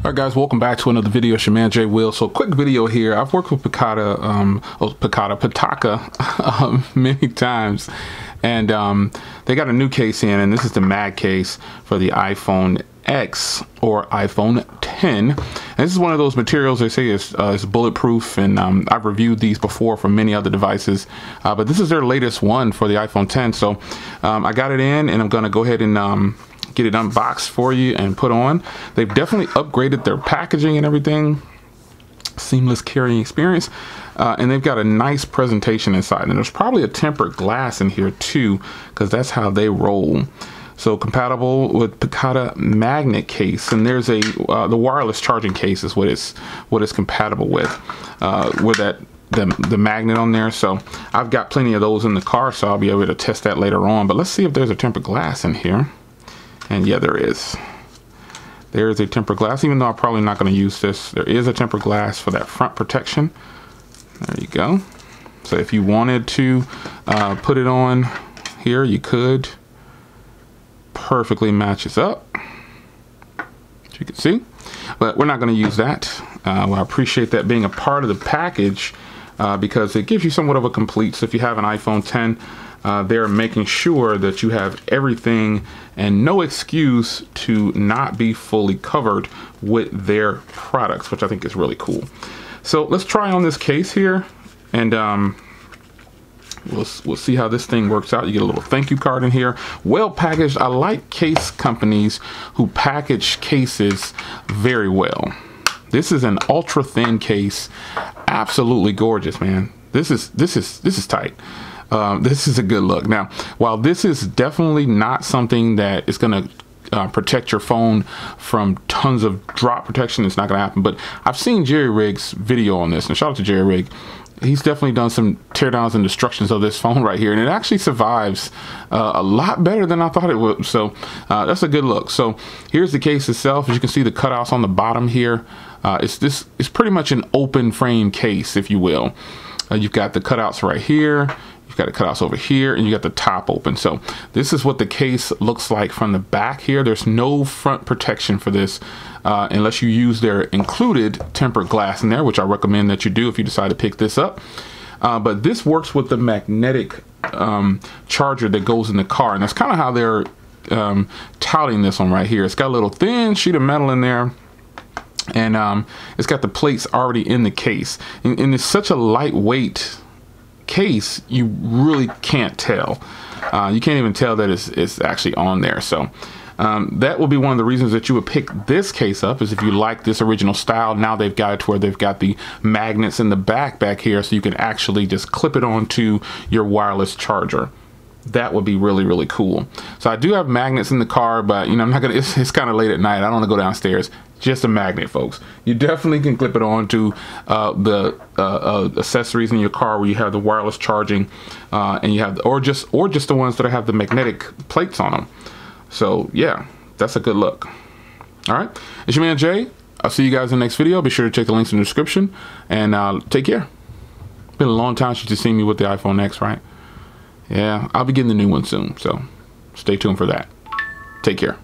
Alright guys, welcome back to another video. It's your man Jay Will. So quick video here. I've worked with PITAKA many times, and they got a new case in, and this is the Magcase for the iPhone X or iPhone 10. And this is one of those materials they say is bulletproof, and I've reviewed these before for many other devices, but this is their latest one for the iPhone 10. So I got it in, and I'm going to go ahead and get it unboxed for you and put on. They've definitely upgraded their packaging and everything. Seamless carrying experience, and they've got a nice presentation inside, and there's probably a tempered glass in here too, because that's how they roll. So compatible with PITAKA magnet case, and there's a the wireless charging case is what it's compatible with the magnet on there. So I've got plenty of those in the car, so I'll be able to test that later on. But let's see if there's a tempered glass in here. And yeah, there is. There is a tempered glass, even though I'm probably not going to use this. There is a tempered glass for that front protection. There you go. So if you wanted to put it on here, you could. Perfectly matches up, as you can see. But we're not going to use that. Well, I appreciate that being a part of the package because it gives you somewhat of a complete. So if you have an iPhone 10, they're making sure that you have everything and no excuse to not be fully covered with their products, which I think is really cool. So let's try on this case here, and we'll see how this thing works out. You get a little thank you card in here, well packaged. I like case companies who package cases very well. This is an ultra thin case, absolutely gorgeous, man. This is tight. This is a good look. Now, while this is definitely not something that is going to protect your phone from tons of drop protection, it's not going to happen. But I've seen Jerry Riggs' video on this, and shout out to Jerry Riggs. He's definitely done some teardowns and destructions of this phone right here, and it actually survives a lot better than I thought it would. So that's a good look. So here's the case itself. As you can see, the cutouts on the bottom here. It's pretty much an open frame case, if you will. You've got the cutouts right here. You've got the cutouts over here, and you got the top open. So this is what the case looks like from the back here. There's no front protection for this unless you use their included tempered glass in there, which I recommend that you do if you decide to pick this up. But this works with the magnetic charger that goes in the car, and that's kind of how they're touting this one right here. It's got a little thin sheet of metal in there, and it's got the plates already in the case, and it's such a lightweight case, you really can't tell. You can't even tell that it's actually on there. So that will be one of the reasons that you would pick this case up, is if you like this original style. Now they've got it to where they've got the magnets in the back here, so you can actually just clip it onto your wireless charger. That would be really, really cool. So I do have magnets in the car, but you know, I'm not gonna, it's kind of late at night. I don't want to go downstairs. Just a magnet, folks. You definitely can clip it on to the accessories in your car where you have the wireless charging, and you have, or just the ones that have the magnetic plates on them. So yeah, that's a good look. All right, it's your man Jay. I'll see you guys in the next video. Be sure to check the links in the description, and take care. Been a long time since you've seen me with the iPhone X, right? Yeah, I'll be getting the new one soon, so stay tuned for that. Take care.